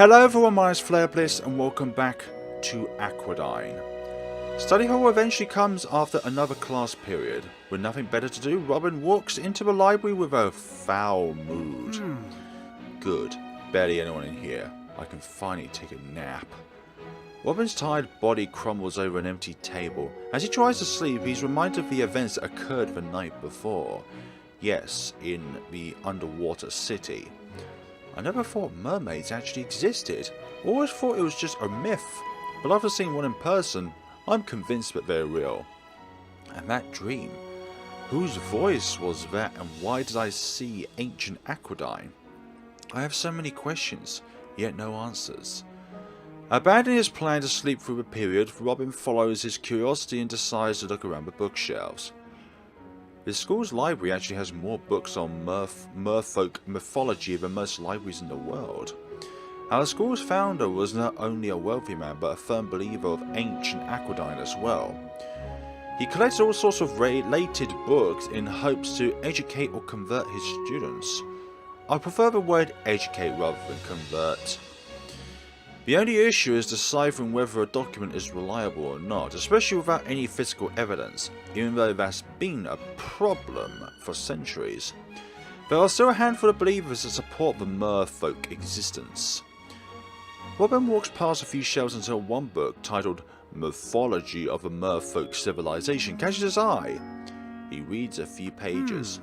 Hello everyone, my name is FlareBlitzed and welcome back to Aquadyne. Study hall eventually comes after another class period. With nothing better to do, Robin walks into the library with a foul mood. Good, barely anyone in here. I can finally take a nap. Robin's tired body crumbles over an empty table. As he tries to sleep, he's reminded of the events that occurred the night before. Yes, in the underwater city. I never thought mermaids actually existed. Always thought it was just a myth. But after seeing one in person, I'm convinced that they're real. And that dream? Whose voice was that, and why did I see ancient Aquadyne? I have so many questions, yet no answers. Abandoning his plan to sleep through the period, Robin follows his curiosity and decides to look around the bookshelves. The school's library actually has more books on merfolk mythology than most libraries in the world. Our school's founder was not only a wealthy man, but a firm believer of ancient Aquadyne as well. He collected all sorts of related books in hopes to educate or convert his students. I prefer the word educate rather than convert. The only issue is deciphering whether a document is reliable or not, especially without any physical evidence, even though that's been a problem for centuries. There are still a handful of believers that support the merfolk existence. Robin walks past a few shelves until one book, titled Mythology of a Merfolk Civilization, catches his eye. He reads a few pages.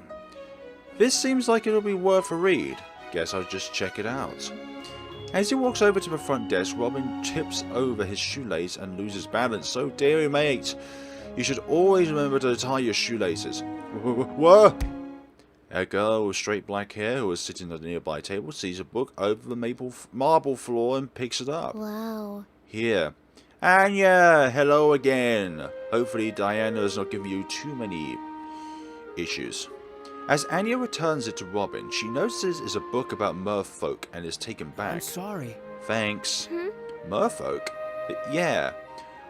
This seems like it'll be worth a read. Guess I'll just check it out. As he walks over to the front desk, Robin tips over his shoelace and loses balance. So dear mate, you should always remember to tie your shoelaces. What? A girl with straight black hair who is sitting at a nearby table sees a book over the marble floor and picks it up. Wow. Here. Anya, hello again. Hopefully Diana's not giving you too many issues. As Anya returns it to Robin, she notices it's a book about merfolk and is taken back. I'm sorry. Thanks. Merfolk? Yeah.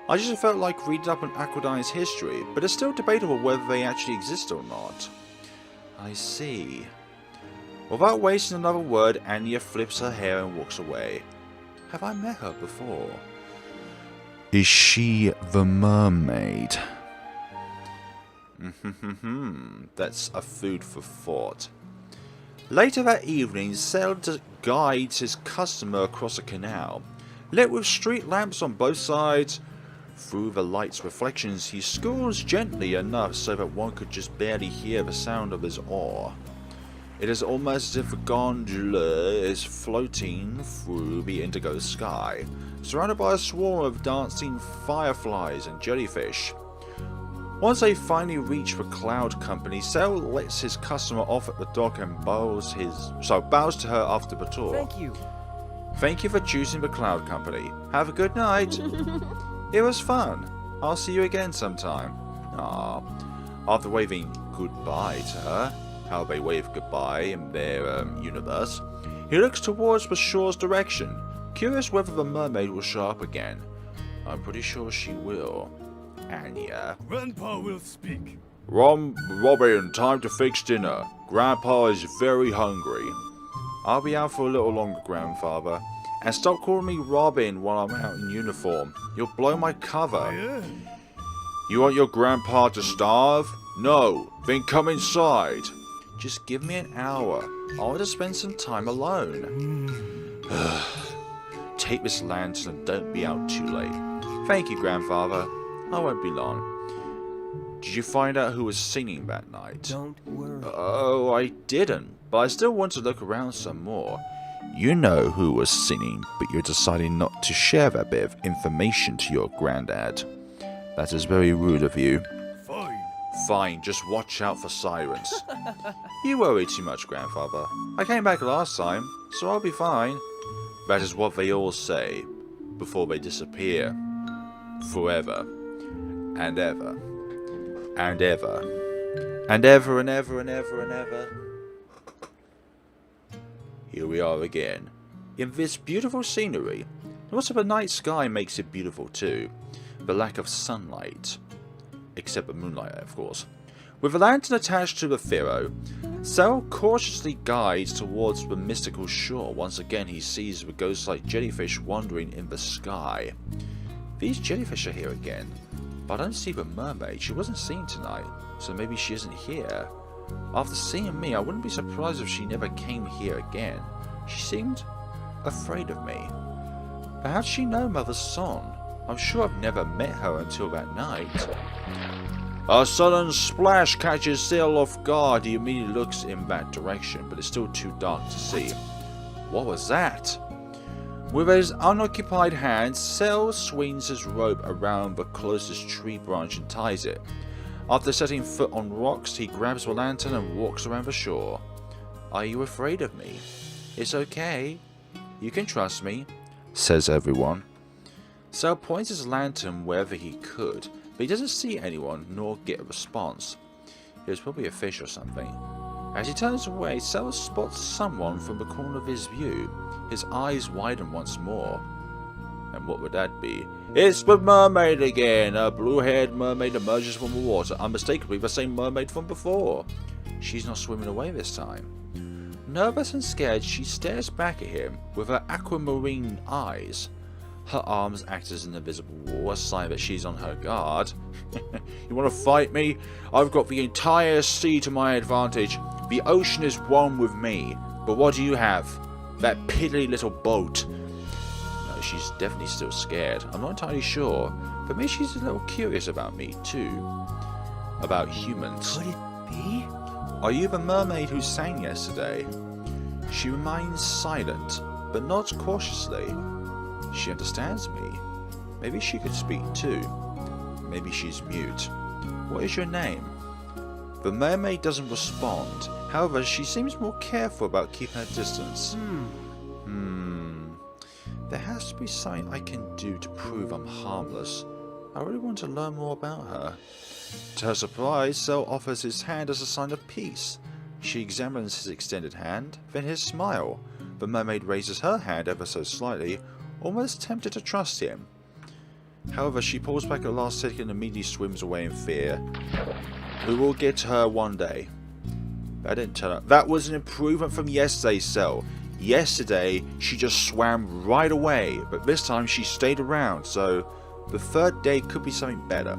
I just felt like reading up on Aquadyne's history, but it's still debatable whether they actually exist or not. I see. Without wasting another word, Anya flips her hair and walks away. Have I met her before? Is she the mermaid? That's a food for thought. Later that evening, Ciel guides his customer across a canal. Lit with street lamps on both sides, through the light's reflections, he schools gently enough so that one could just barely hear the sound of his oar. It is almost as if the gondola is floating through the indigo sky, surrounded by a swarm of dancing fireflies and jellyfish. Once they finally reach the cloud company, Ciel lets his customer off at the dock and bows to her after the tour. Thank you. Thank you for choosing the cloud company. Have a good night. It was fun. I'll see you again sometime. Ah. After waving goodbye to her, how they wave goodbye in their universe, he looks towards the shore's direction, curious whether the mermaid will show up again. I'm pretty sure she will. Anya. Grandpa will speak. Robin, time to fix dinner. Grandpa is very hungry. I'll be out for a little longer, Grandfather. And stop calling me Robin while I'm out in uniform. You'll blow my cover. Yeah. You want your grandpa to starve? No, then come inside. Just give me an hour. I want to spend some time alone. Take this lantern and don't be out too late. Thank you, Grandfather. I won't be long. Did you find out who was singing that night? Don't worry. Oh, I didn't, but I still want to look around some more. You know who was singing, but you're deciding not to share that bit of information to your granddad. That is very rude of you. Fine. Fine, just watch out for sirens. You worry too much, Grandfather. I came back last time, so I'll be fine. That is what they all say, before they disappear. Forever. And ever. And ever. And ever and ever and ever and ever. Here we are again. In this beautiful scenery. Also the night sky makes it beautiful too. The lack of sunlight. Except the moonlight, of course. With a lantern attached to the Firo, Ciel cautiously guides towards the mystical shore. Once again he sees the ghost-like jellyfish wandering in the sky. These jellyfish are here again, but I don't see the mermaid. She wasn't seen tonight, so maybe she isn't here. After seeing me, I wouldn't be surprised if she never came here again. She seemed afraid of me. But how'd she know Mother's song? I'm sure I've never met her until that night. A sudden splash catches Ciel off guard. He immediately looks in that direction, but it's still too dark to see. What was that? With his unoccupied hand, Ciel swings his rope around the closest tree branch and ties it. After setting foot on rocks, he grabs the lantern and walks around the shore. Are you afraid of me? It's okay. You can trust me, says everyone. Ciel points his lantern wherever he could, but he doesn't see anyone nor get a response. It was probably a fish or something. As he turns away, Ciel spots someone from the corner of his view. His eyes widen once more. And what would that be? It's the mermaid again! A blue-haired mermaid emerges from the water, unmistakably the same mermaid from before. She's not swimming away this time. Nervous and scared, she stares back at him with her aquamarine eyes. Her arms act as an invisible wall, a sign that she's on her guard. You want to fight me? I've got the entire sea to my advantage. The ocean is one with me. But what do you have? That piddly little boat. No, she's definitely still scared. I'm not entirely sure, but maybe she's a little curious about me too. About humans. Could it be? Are you the mermaid who sang yesterday? She remains silent, but nods cautiously. She understands me. Maybe she could speak too. Maybe she's mute. What is your name? The mermaid doesn't respond. However, she seems more careful about keeping her distance. There has to be something I can do to prove I'm harmless. I really want to learn more about her. To her surprise, Ciel offers his hand as a sign of peace. She examines his extended hand, then his smile. The mermaid raises her hand ever so slightly, almost tempted to trust him. However, she pulls back at the last second and immediately swims away in fear. We will get to her one day. That didn't turn up. That was an improvement from yesterday's Ciel. Yesterday, she just swam right away, but this time she stayed around, so the third day could be something better.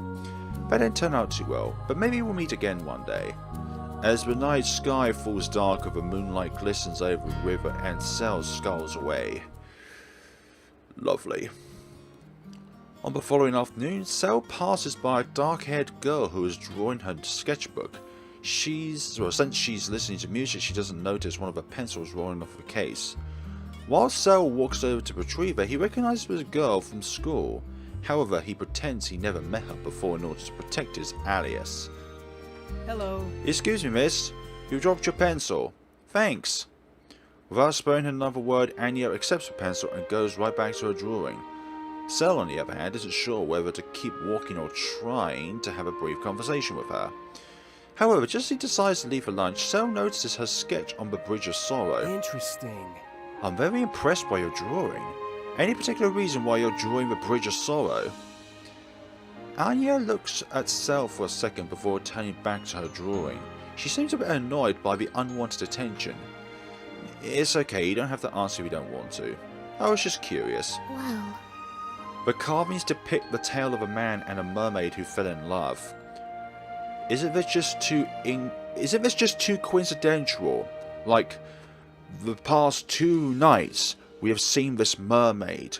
That didn't turn out too well, but maybe we'll meet again one day. As the night sky falls darker, the moonlight glistens over the river and Ciel sculls away. Lovely. On the following afternoon, Ciel passes by a dark-haired girl who is drawing her sketchbook. Since she's listening to music, she doesn't notice one of her pencils rolling off the case. While Ciel walks over to retrieve her, he recognizes the girl from school. However, he pretends he never met her before in order to protect his alias. Hello. Excuse me, miss. You dropped your pencil. Thanks. Without sparing another word, Anya accepts the pencil and goes right back to her drawing. Ciel, on the other hand, isn't sure whether to keep walking or trying to have a brief conversation with her. However, just as he decides to leave for lunch, Ciel notices her sketch on the Bridge of Sorrow. Interesting. I'm very impressed by your drawing. Any particular reason why you're drawing the Bridge of Sorrow? Anya looks at Ciel for a second before turning back to her drawing. She seems a bit annoyed by the unwanted attention. It's okay, you don't have to answer if you don't want to. I was just curious. Well, The carvings depict the tale of a man and a mermaid who fell in love. Isn't this just too coincidental? Like, the past 2 nights we have seen this mermaid.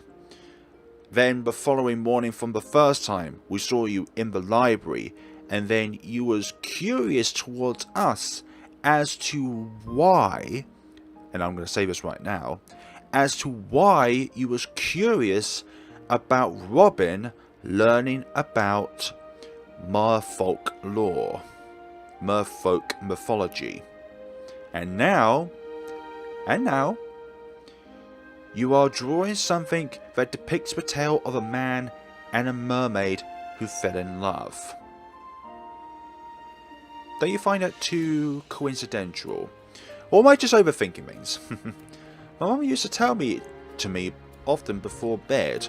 Then the following morning from the first time we saw you in the library, and then you was curious towards us as to why, and I'm going to say this right now, as to why you was curious about Robin learning about merfolk lore, merfolk mythology. And now, you are drawing something that depicts the tale of a man and a mermaid who fell in love. Don't you find that too coincidental? Or am I just overthinking things? My mum used to tell me often before bed.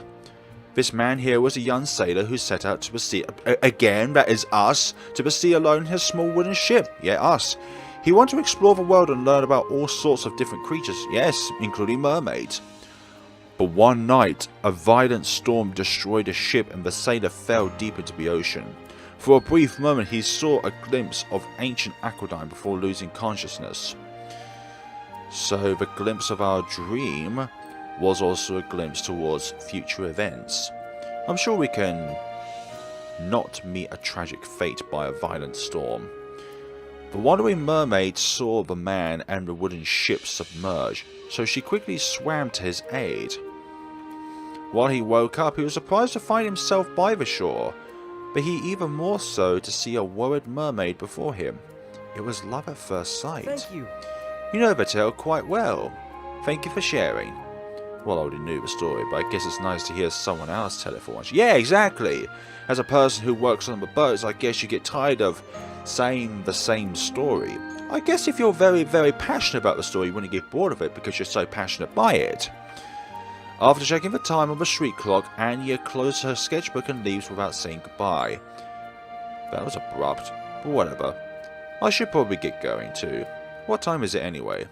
This man here was a young sailor who set out to sea. Again, that is us. To the sea alone in his small wooden ship. Yeah, us. He wanted to explore the world and learn about all sorts of different creatures. Yes, including mermaids. But one night, a violent storm destroyed the ship and the sailor fell deep into the ocean. For a brief moment, he saw a glimpse of ancient Aquadyne before losing consciousness. So the glimpse of our dream was also a glimpse towards future events. I'm sure we can not meet a tragic fate by a violent storm. The wandering mermaid saw the man and the wooden ship submerge, so she quickly swam to his aid. While he woke up, he was surprised to find himself by the shore, but he even more so to see a worried mermaid before him. It was love at first sight. Thank you. You know the tale quite well. Thank you for sharing. Well, I already knew the story, but I guess it's nice to hear someone else tell it for once. Yeah, exactly. As a person who works on the boats, I guess you get tired of saying the same story. I guess if you're very, very passionate about the story, you wouldn't get bored of it because you're so passionate by it. After checking the time on the street clock, Anya closes her sketchbook and leaves without saying goodbye. That was abrupt, but whatever. I should probably get going too. What time is it anyway?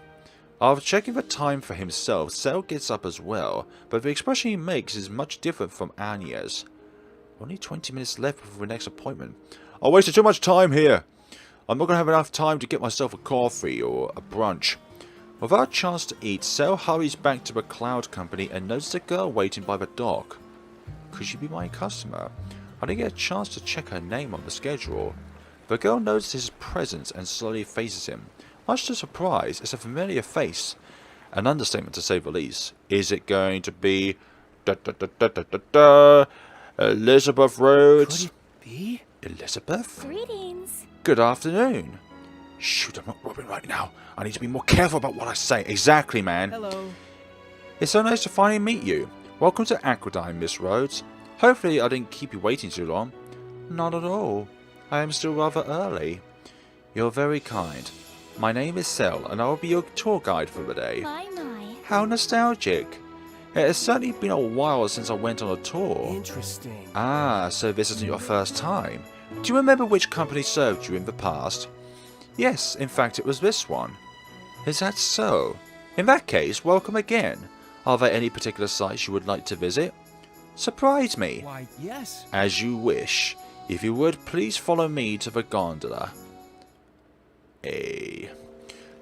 After checking the time for himself, Ciel gets up as well, but the expression he makes is much different from Anya's. Only 20 minutes left before the next appointment. I wasted too much time here. I'm not going to have enough time to get myself a coffee or a brunch. Without a chance to eat, Ciel hurries back to the cloud company and notices a girl waiting by the dock. Could she be my customer? I didn't get a chance to check her name on the schedule. The girl notices his presence and slowly faces him. Much to surprise, it's a familiar face. An understatement to say the least. Is it going to be Elizabeth Rhodes? Could it be? Elizabeth? Greetings. Good afternoon. Shoot, I'm not Robin right now. I need to be more careful about what I say. Exactly, man. Hello. It's so nice to finally meet you. Welcome to Aquadyne, Miss Rhodes. Hopefully I didn't keep you waiting too long. Not at all. I am still rather early. You're very kind. My name is Ciel, and I will be your tour guide for the day. My. How nostalgic. It has certainly been a while since I went on a tour. Interesting. Ah, so this isn't your first time. Do you remember which company served you in the past? Yes, in fact it was this one. Is that so? In that case, welcome again. Are there any particular sites you would like to visit? Surprise me. Why, yes. As you wish. If you would, please follow me to the gondola.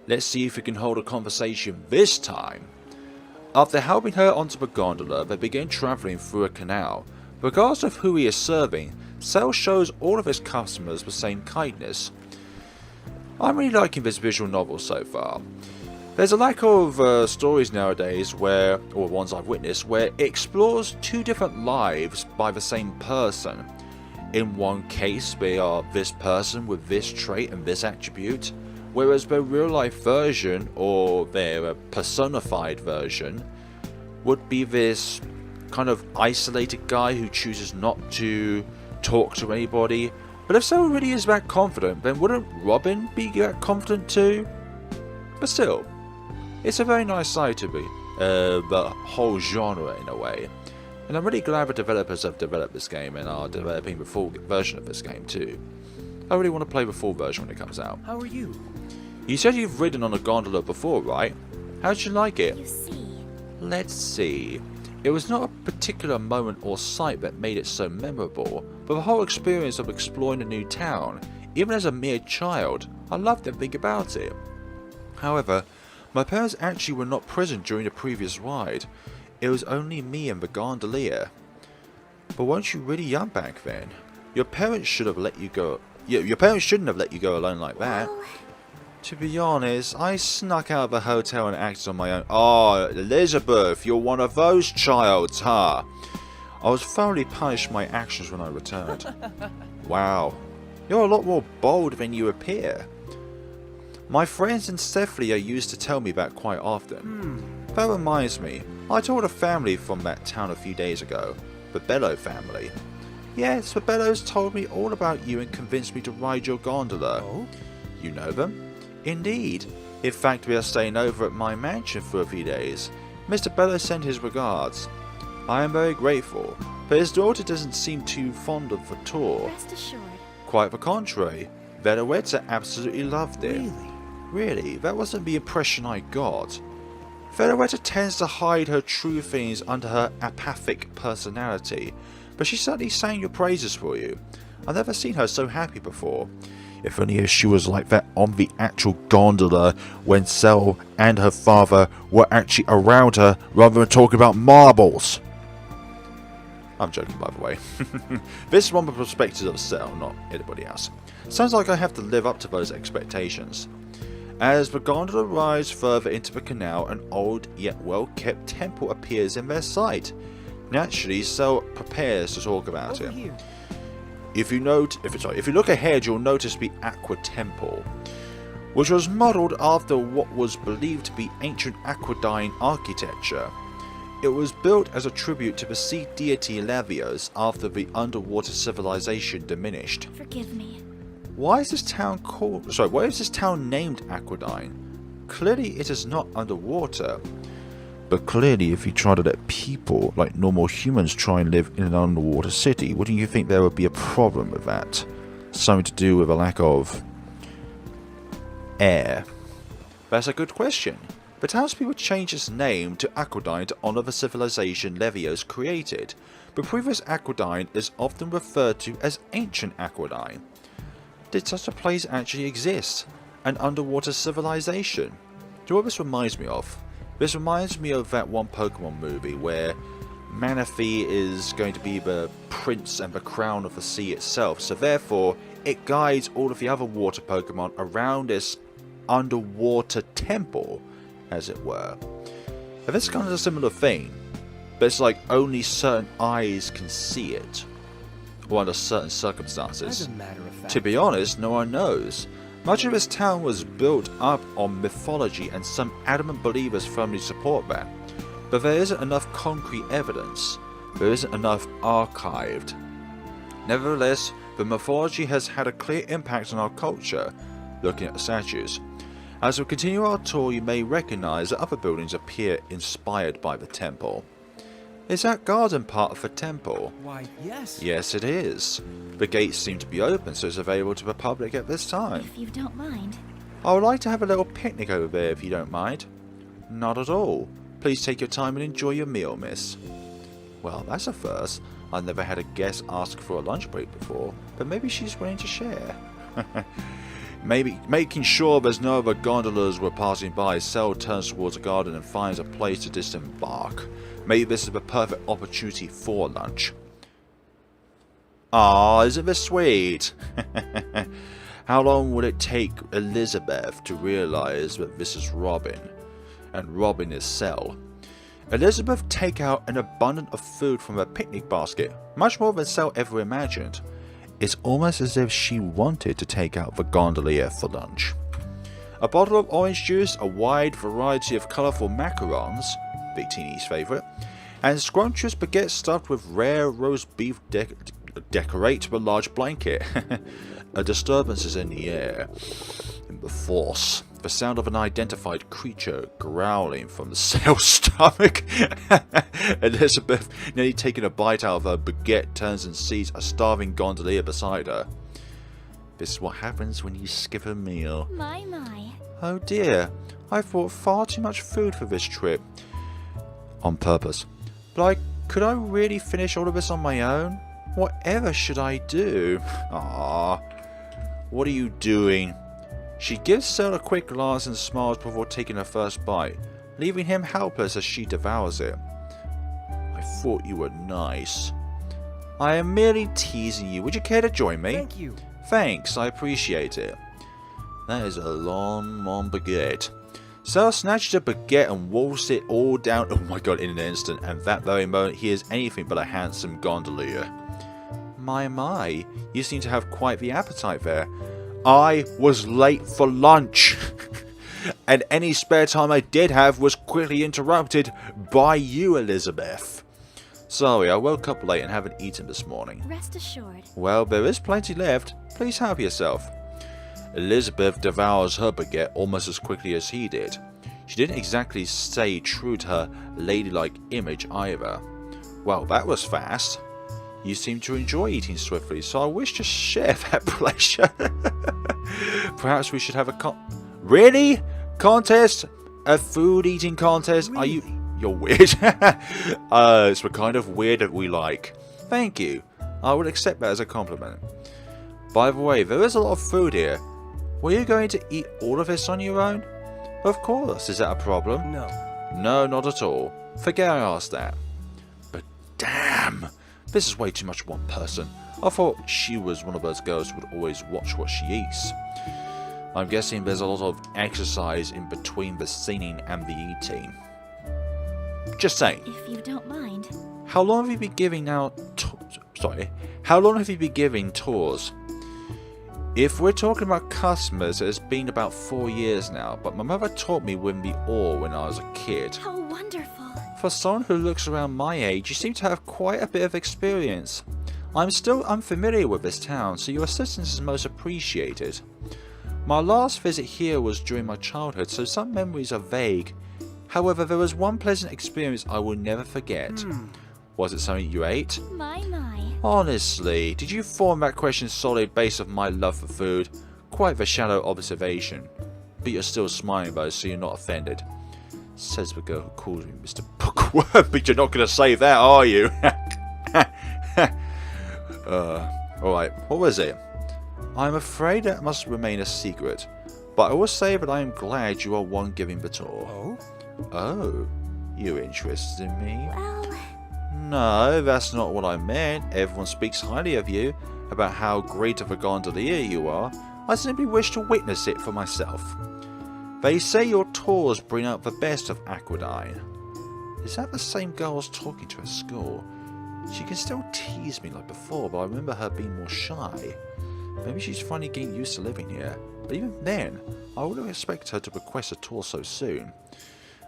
Let's see if we can hold a conversation this time. After helping her onto the gondola, they begin travelling through a canal. Regardless of who he is serving, Ciel shows all of his customers the same kindness. I'm really liking this visual novel so far. There's a lack of stories nowadays where, or ones I've witnessed, where it explores two different lives by the same person. In one case, they are this person with this trait and this attribute, whereas the real life version, or their personified version, would be this kind of isolated guy who chooses not to talk to anybody. But if someone really is that confident, then wouldn't Robin be that confident too? But still, it's a very nice side to the whole genre in a way. And I'm really glad the developers have developed this game and are developing the full version of this game too. I really want to play the full version when it comes out. How are you? You said you've ridden on a gondola before, right? How'd you like it? You see. Let's see. It was not a particular moment or sight that made it so memorable, but the whole experience of exploring a new town. Even as a mere child, I loved everything about it. However, my parents actually were not present during the previous ride. It was only me and the gondolier. But weren't you really young back then? Your parents should have let you go. Your parents shouldn't have let you go alone like that. Well, To be honest, I snuck out of the hotel and acted on my own. Oh, Elizabeth, you're one of those childs, huh? I was thoroughly punished for my actions when I returned. Wow, you're a lot more bold than you appear. My friends in Stephanie are used to tell me that quite often. That reminds me, I told a family from that town a few days ago. The Bellow family. Yes, the Bellows told me all about you and convinced me to ride your gondola. Oh? You know them? Indeed. In fact, we are staying over at my mansion for a few days. Mr. Bellow sent his regards. I am very grateful, but his daughter doesn't seem too fond of the tour. Rest assured. Quite the contrary. Veloetta absolutely loved it. Really? Really, that wasn't the impression I got. Veloetta tends to hide her true feelings under her apathic personality, but she certainly sang your praises for you. I've never seen her so happy before. If only she was like that on the actual gondola when Ciel and her father were actually around her rather than talking about marbles. I'm joking, by the way. This is from the perspective of Ciel, not anybody else. Sounds like I have to live up to those expectations. As the gondola rides further into the canal, an old yet well-kept temple appears in their sight. Naturally, Ciel prepares to talk about Over it. here. If you look ahead, you'll notice the Aqua Temple, which was modelled after what was believed to be ancient Aquadyne architecture. It was built as a tribute to the sea deity Levios after the underwater civilization diminished. Forgive me. Why is this town named Aquadyne? Clearly it is not underwater. But clearly if you try to let people, like normal humans, try and live in an underwater city, wouldn't you think there would be a problem with that? Something to do with a lack of air. That's a good question. The townspeople changed its name to Aquadyne to honour the civilization Levios created. The previous Aquadyne is often referred to as ancient Aquadyne. Did such a place actually exist? An underwater civilization? Do you know what this reminds me of? This reminds me of that one Pokemon movie where Manaphy is going to be the prince and the crown of the sea itself, so therefore it guides all of the other water Pokemon around this underwater temple, as it were. And this is kind of a similar thing, but it's like only certain eyes can see it, or under certain circumstances. As a matter of fact. To be honest, no one knows. Much of this town was built up on mythology, and some adamant believers firmly support that. But there isn't enough concrete evidence. There isn't enough archived. Nevertheless, the mythology has had a clear impact on our culture, looking at the statues. As we continue our tour, you may recognise that other buildings appear inspired by the temple. Is that garden part of the temple? Why, yes. Yes, it is. The gates seem to be open, so it's available to the public at this time. If you don't mind. I would like to have a little picnic over there if you don't mind. Not at all. Please take your time and enjoy your meal, miss. Well, that's a first. I've never had a guest ask for a lunch break before, but maybe she's willing to share. Maybe making sure there's no other gondolas were passing by, Ciel turns towards the garden and finds a place to disembark. Maybe this is the perfect opportunity for lunch. Ah, isn't this sweet? How long would it take Elizabeth to realise that this is Robin, and Robin is Ciel? Elizabeth takes out an abundance of food from her picnic basket, much more than Ciel ever imagined. It's almost as if she wanted to take out the gondolier for lunch. A bottle of orange juice, a wide variety of colourful macarons, Big Teeny's favourite, and scrumptious baguette stuffed with rare roast beef decorate the large blanket. A disturbance is in the air. In the force, the sound of an unidentified creature growling from the Ciel's stomach. Elizabeth, nearly taking a bite out of her baguette, turns and sees a starving gondolier beside her. This is what happens when you skip a meal. My. Oh dear, I've brought far too much food for this trip. On purpose. But could I really finish all of this on my own? Whatever should I do? Ah, what are you doing? She gives Ciel a quick glance and smiles before taking her first bite, leaving him helpless as she devours it. I thought you were nice. I am merely teasing you. Would you care to join me? Thank you. Thanks, I appreciate it. That is a long baguette. Ciel snatches a baguette and wolfs it all down, oh my god, in an instant, and that very moment he is anything but a handsome gondolier. My, you seem to have quite the appetite there. I was late for lunch, and any spare time I did have was quickly interrupted by you, Elizabeth. Sorry, I woke up late and haven't eaten this morning. Rest assured. Well, there is plenty left. Please help yourself. Elizabeth devours her baguette almost as quickly as he did. She didn't exactly stay true to her ladylike image either. Well, that was fast. You seem to enjoy eating swiftly, so I wish to share that pleasure. Perhaps we should have a Really? Contest? A food eating contest? Really? Are you... You're weird. It's the kind of weird that we like. Thank you. I would accept that as a compliment. By the way, there is a lot of food here. Were you going to eat all of this on your own? Of course. Is that a problem? No. No, not at all. Forget I asked that. But damn, this is way too much one person. I thought she was one of those girls who would always watch what she eats. I'm guessing there's a lot of exercise in between the singing and the eating. Just saying. If you don't mind. How long have you been giving How long have you been giving tours? If we're talking about customers, it's been about 4 years now, but my mother taught me when the oar when I was a kid. How wonderful. For someone who looks around my age, you seem to have quite a bit of experience. I'm still unfamiliar with this town, so your assistance is most appreciated. My last visit here was during my childhood, so some memories are vague. However, there was one pleasant experience I will never forget. Was it something you ate? My. Honestly, did you form that question solely based on my love for food? Quite the shallow observation. But you're still smiling though, so you're not offended. Says the girl who calls me Mr. Bookworm, but you're not going to say that, are you? Alright, what was it? I'm afraid that must remain a secret. But I will say that I am glad you are one giving the tour. Oh? Oh, you're interested in me? Well, No, that's not what I meant. Everyone speaks highly of you, about how great of a gondolier you are. I simply wish to witness it for myself. They say your tours bring out the best of Aquadyne. Is that the same girl I was talking to at school? She can still tease me like before, but I remember her being more shy. Maybe she's finally getting used to living here. But even then, I wouldn't expect her to request a tour so soon.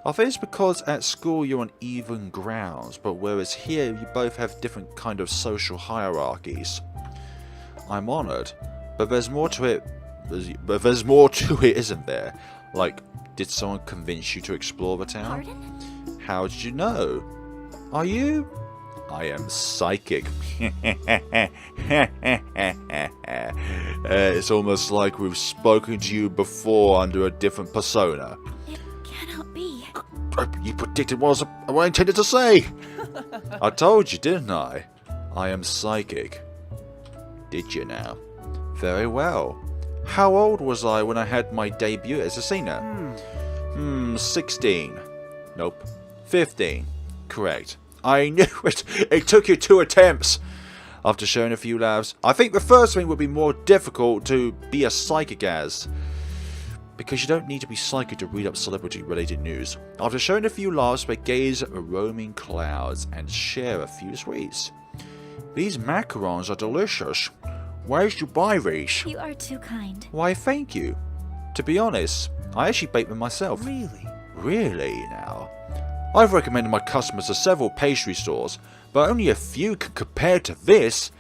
I think it's because at school you're on even grounds, but whereas here you both have different kind of social hierarchies. I'm honoured, but there's more to it. There's more to it, isn't there? Like, did someone convince you to explore the town? pardon? How did you know? Are you? I am psychic. It's almost like we've spoken to you before under a different persona. It cannot be. You predicted what I intended to say. I told you, didn't I? I am psychic. Did you now? Very well. How old was I when I had my debut as a singer? 16. Nope. 15. Correct. I knew it. It took you 2 attempts. After showing a few laughs, I think the first thing would be more difficult to be a psychic as. Because you don't need to be psychic to read up celebrity-related news. After showing a few laughs, they gaze at the roaming clouds and share a few sweets. These macarons are delicious. Where did you buy these? You are too kind. Why, thank you. To be honest, I actually bake them myself. Really? Really, now? I've recommended my customers to several pastry stores, but only a few can compare to this.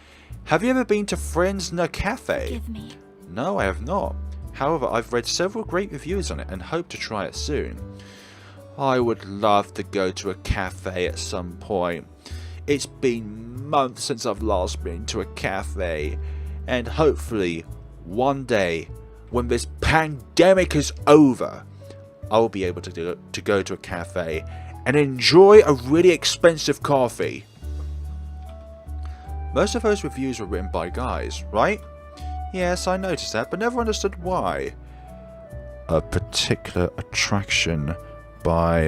Have you ever been to Friends in a Cafe? Give me. No, I have not. However, I've read several great reviews on it and hope to try it soon. I would love to go to a cafe at some point. It's been months since I've last been to a cafe, and hopefully, one day, when this pandemic is over, I'll be able to go to a cafe and enjoy a really expensive coffee. Most of those reviews were written by guys, right? Yes, I noticed that, but never understood why. A particular attraction by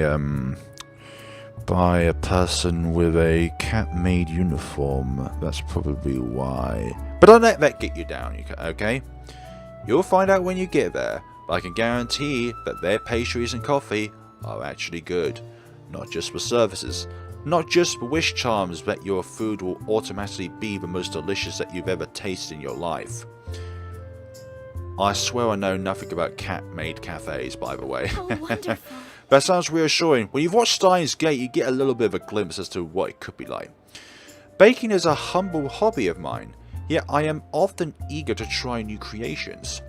a person with a cat-made uniform. That's probably why. But don't let that get you down, okay? You'll find out when you get there, but I can guarantee that their pastries and coffee are actually good. Not just for services, not just for wish charms that your food will automatically be the most delicious that you've ever tasted in your life. I swear I know nothing about cat-made cafes, by the way. Oh, wonderful. That sounds reassuring. When you've watched Steins Gate, you get a little bit of a glimpse as to what it could be like. Baking is a humble hobby of mine, yet I am often eager to try new creations.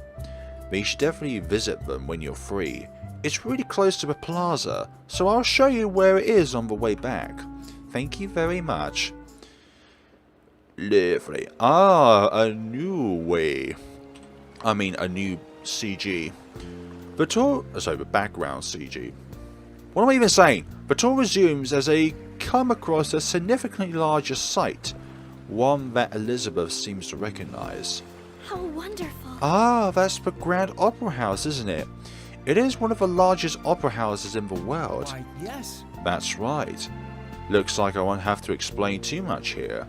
But you should definitely visit them when you're free. It's really close to the plaza, so I'll show you where it is on the way back. Thank you very much. Lovely. Ah, a new way. I mean, a new CG. The background CG. What am I even saying? The tour resumes as they come across a significantly larger site. One that Elizabeth seems to recognize. How wonderful. Ah, that's the Grand Opera House, isn't it? It is one of the largest opera houses in the world. Why, yes. That's right. Looks like I won't have to explain too much here.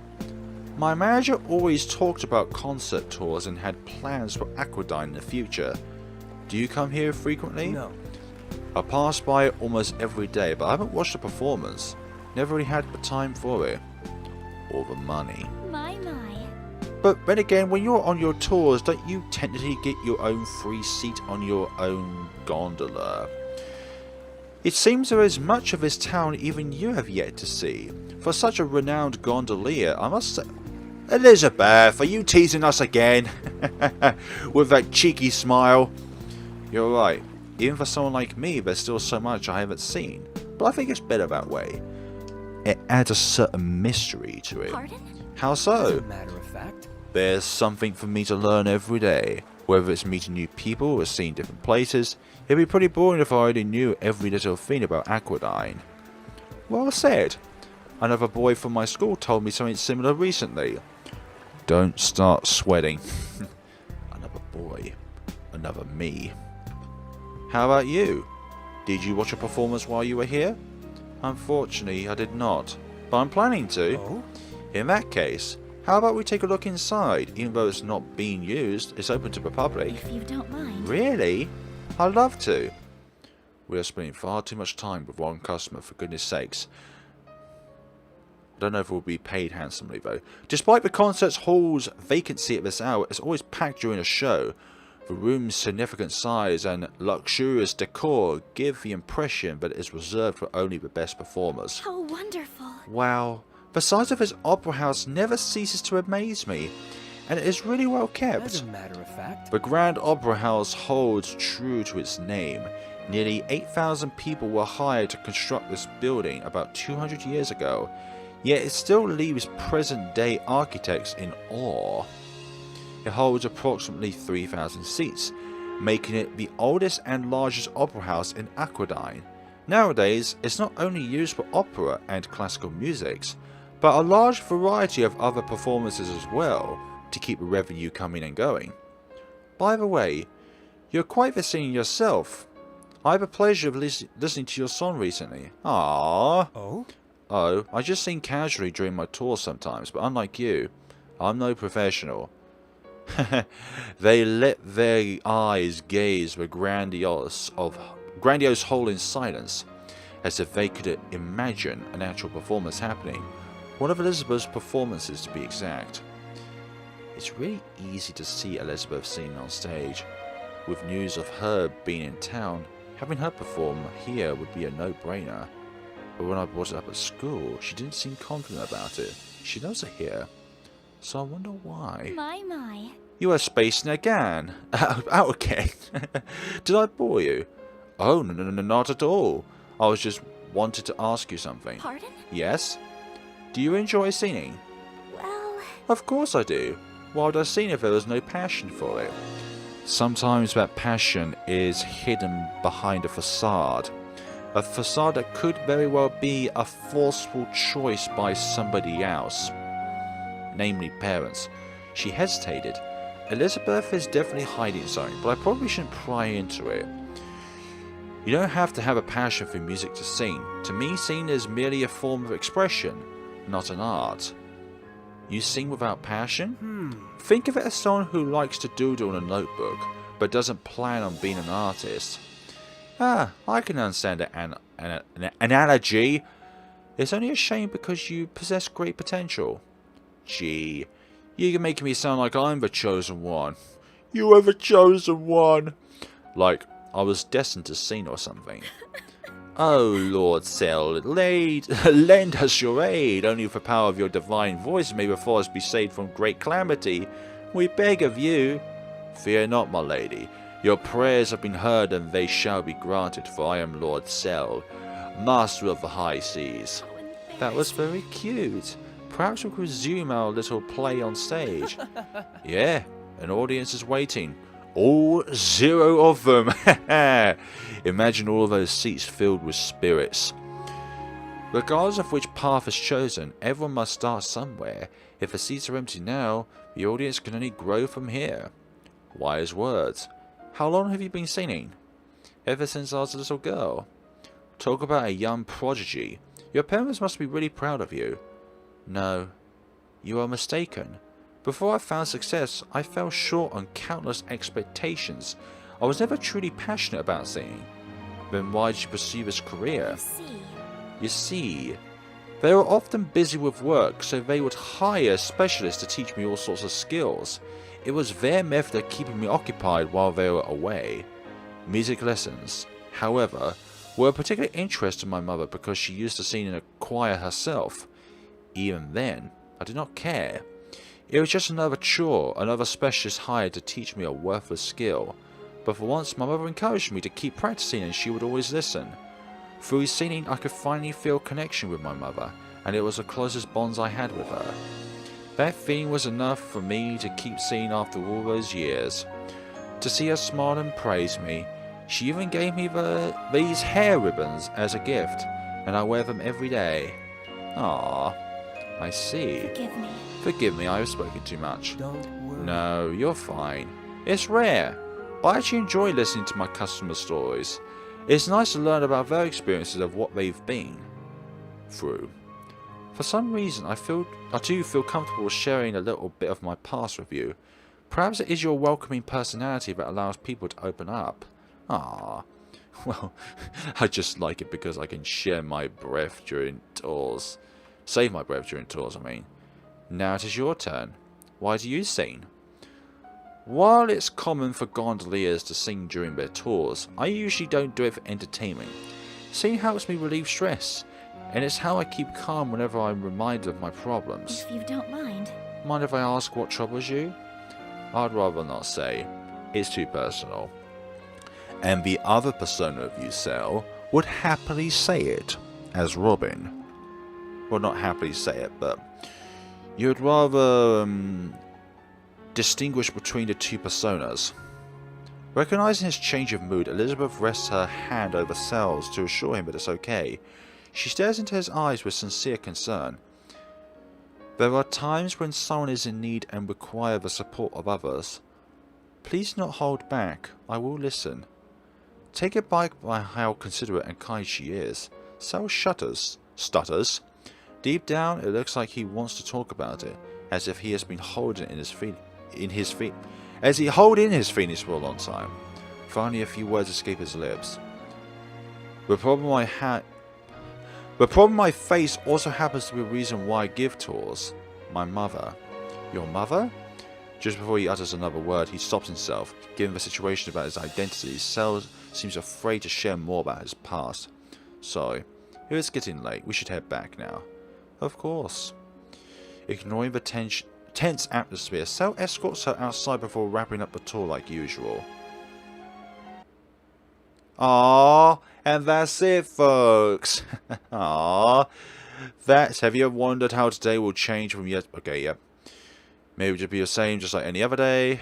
My manager always talked about concert tours and had plans for Aquadyne in the future. Do you come here frequently? No. I pass by it almost every day, but I haven't watched a performance. Never really had the time for it. Or the money. My. But then again, when you're on your tours, don't you technically get your own free seat on your own gondola? It seems there is much of this town even you have yet to see. For such a renowned gondolier, I must say... Elizabeth, are you teasing us again? With that cheeky smile. You're right. Even for someone like me, there's still so much I haven't seen. But I think it's better that way. It adds a certain mystery to it. Pardon? How As so? a matter of fact. There's something for me to learn every day. Whether it's meeting new people or seeing different places, it'd be pretty boring if I already knew every little thing about Aquadyne. Well said. Another boy from my school told me something similar recently. Don't start sweating. Another boy. Another me. How about you? Did you watch a performance while you were here? Unfortunately, I did not. But I'm planning to. Oh? In that case, how about we take a look inside? Even though it's not being used, it's open to the public. If you don't mind. Really? I'd love to. We are spending far too much time with one customer, for goodness sakes. I don't know if we'll be paid handsomely though. Despite the concert hall's vacancy at this hour, it's always packed during a show. The room's significant size and luxurious decor give the impression that it is reserved for only the best performers. How wonderful. Wow. The size of his opera house never ceases to amaze me, and it is really well kept. As a matter of fact. The Grand Opera House holds true to its name. Nearly 8,000 people were hired to construct this building about 200 years ago, yet it still leaves present-day architects in awe. It holds approximately 3,000 seats, making it the oldest and largest opera house in Aquadyne. Nowadays, it's not only used for opera and classical musics, but a large variety of other performances as well, to keep the revenue coming and going. By the way, you're quite the singer yourself. I had the pleasure of listening to your song recently. Aww. Oh? Oh, I just sing casually during my tours sometimes, but unlike you, I'm no professional. They let their eyes gaze the grandiose whole in silence, as if they could imagine an actual performance happening. One of Elizabeth's performances, to be exact. It's really easy to see Elizabeth singing on stage. With news of her being in town, having her perform here would be a no-brainer. But when I brought it up at school, she didn't seem confident about it. She knows her here, so I wonder why. My. You are spacing again. Out again. Did I bore you? Oh, no, not at all. I was just wanted to ask you something. Pardon? Yes? Do you enjoy singing? Well... Of course I do. Why would I sing if there was no passion for it? Sometimes that passion is hidden behind a facade. A facade that could very well be a forceful choice by somebody else. Namely parents. She hesitated. Elizabeth is definitely hiding something, but I probably shouldn't pry into it. You don't have to have a passion for music to sing. To me, singing is merely a form of expression, not an art. You sing without passion? Think of it as someone who likes to doodle in a notebook, but doesn't plan on being an artist. Ah, I can understand an analogy. It's only a shame because you possess great potential. Gee, you're making me sound like I'm the chosen one. You are the chosen one. Like I was destined to sing or something. Oh, Lord Ciel, lend us your aid. Only with the power of your divine voice may before us be saved from great calamity. We beg of you. Fear not, my lady. Your prayers have been heard, and they shall be granted, for I am Lord Ciel, master of the high seas. That was very cute. Perhaps we could resume our little play on stage. Yeah, an audience is waiting. All 0 of them. Imagine all of those seats filled with spirits. Regardless of which path is chosen, everyone must start somewhere. If the seats are empty now, the audience can only grow from here. Wise words. How long have you been singing? Ever since I was a little girl. Talk about a young prodigy. Your parents must be really proud of you. No, you are mistaken. Before I found success, I fell short on countless expectations. I was never truly passionate about singing. Then why did you pursue this career? You see, they were often busy with work, so they would hire specialists to teach me all sorts of skills. It was their method of keeping me occupied while they were away. Music lessons, however, were of particular interest to my mother because she used to sing in a choir herself. Even then, I did not care. It was just another chore, another specialist hired to teach me a worthless skill. But for once, my mother encouraged me to keep practicing and she would always listen. Through singing, I could finally feel connection with my mother, and it was the closest bonds I had with her. That feeling was enough for me to keep singing after all those years. To see her smile and praise me, she even gave me these hair ribbons as a gift, and I wear them every day. Ah, I see. Forgive me. Forgive me, I have spoken too much. Don't worry. No, you're fine. It's rare, but I actually enjoy listening to my customer stories. It's nice to learn about their experiences of what they've been through. For some reason, I do feel comfortable sharing a little bit of my past with you. Perhaps it is your welcoming personality that allows people to open up. Ah, well, I just like it because I can share my breath during tours. Save my breath during tours, I mean. Now it is your turn. Why do you sing? While it's common for gondoliers to sing during their tours, I usually don't do it for entertainment. Singing helps me relieve stress, and it's how I keep calm whenever I'm reminded of my problems. If you don't mind. Mind if I ask what troubles you? I'd rather not say. It's too personal. And the other persona of you, Ciel, would happily say it as Robin. Well, not happily say it, but you'd rather distinguish between the two personas. Recognizing his change of mood, Elizabeth rests her hand over Ciel's to assure him that it's okay. She stares into his eyes with sincere concern. There are times when someone is in need and require the support of others. Please not hold back. I will listen. Take it back by how considerate and kind she is. Ciel stutters. Deep down, it looks like he wants to talk about it, as if he has been holding it in his feelings for a long time. Finally, a few words escape his lips. The problem I face also happens to be a reason why I give tours. My mother. Your mother? Just before he utters another word, he stops himself. Given the situation about his identity, Ciel seems afraid to share more about his past. Sorry, it's getting late. We should head back now. Of course. Ignoring the tense atmosphere, Ciel escorts her outside before wrapping up the tour like usual. Aww, and that's it, folks. Aww. Have you ever wondered how today will change from yet? Okay, yep. Maybe just be the same, just like any other day.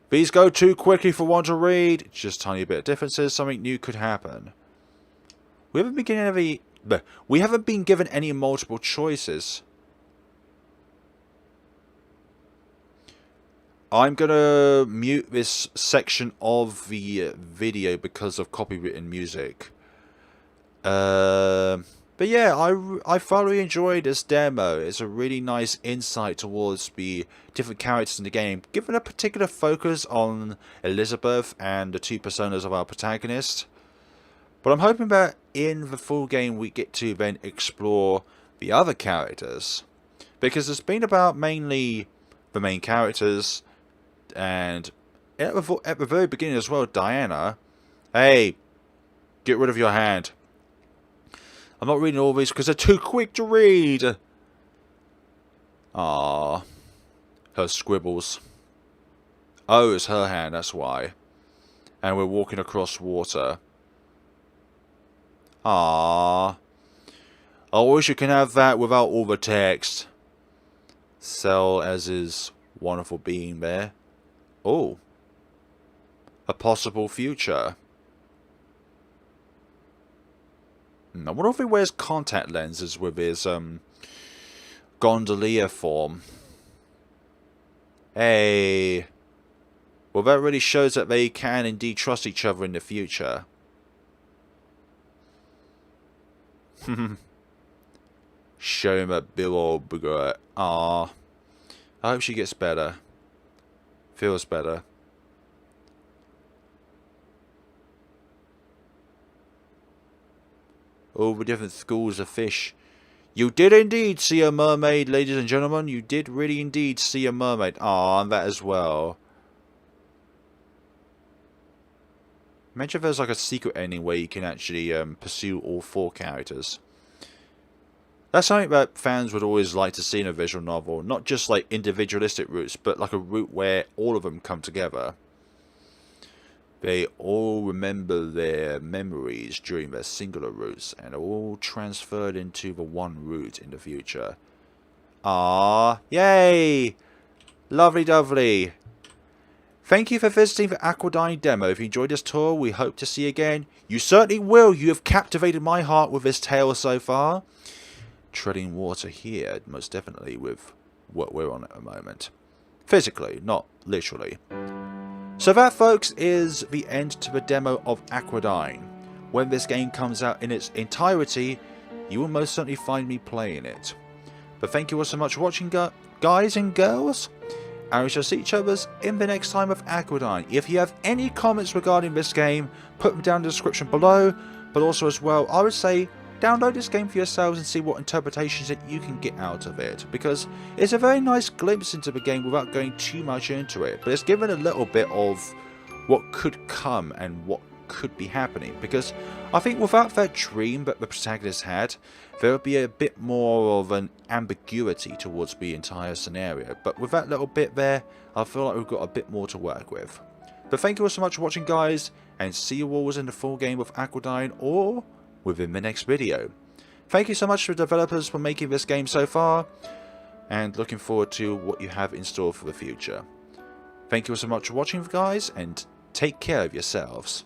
These go too quickly for one to read. Just a tiny bit of differences. Something new could happen. We haven't been given any multiple choices. I'm gonna mute this section of the video because of copywritten music. But yeah, I thoroughly enjoyed this demo. It's a really nice insight towards the different characters in the game, given a particular focus on Elizabeth and the two personas of our protagonist. But I'm hoping that in the full game we get to then explore the other characters, because it's been about mainly the main characters, and at the very beginning as well, Diana. Hey, get rid of your hand. I'm not reading all these because they're too quick to read. Ah, her scribbles. Oh, it's her hand, that's why. And we're walking across water. Ah, I wish you can have that without all the text. Ciel as his wonderful being there. Oh. A possible future. I wonder if he wears contact lenses with his gondolier form. Hey. Well, that really shows that they can indeed trust each other in the future. Show him a bill bigger. Ah. I hope she gets better. Feels better. All the different schools of fish. You did indeed see a mermaid, ladies and gentlemen. You did really indeed see a mermaid. Ah, and that as well. Imagine if there's like a secret ending where you can actually pursue all 4 characters. That's something that fans would always like to see in a visual novel. Not just like individualistic routes, but like a route where all of them come together. They all remember their memories during their singular routes and are all transferred into the one route in the future. Ah, yay! Lovely dovely. Thank you for visiting the Aquadine Demo. If you enjoyed this tour, we hope to see you again. You certainly will. You have captivated my heart with this tale so far. Treading water here, most definitely, with what we're on at the moment. Physically, not literally. So that, folks, is the end to the demo of Aquadyne. When this game comes out in its entirety, you will most certainly find me playing it. But thank you all so much for watching, guys and girls. And we shall see each other in the next time of Aquadyne. If you have any comments regarding this game, put them down in the description below. But also as well, I would say, download this game for yourselves and see what interpretations that you can get out of it. Because it's a very nice glimpse into the game without going too much into it. But it's given a little bit of what could come and what could be happening. Because I think without that dream that the protagonist had, there would be a bit more of an ambiguity towards the entire scenario. But with that little bit there, I feel like we've got a bit more to work with. But thank you all so much for watching, guys. And see you all in the full game of Aquadyne or within the next video. Thank you so much to the developers for making this game so far, and looking forward to what you have in store for the future. Thank you so much for watching, guys, and take care of yourselves.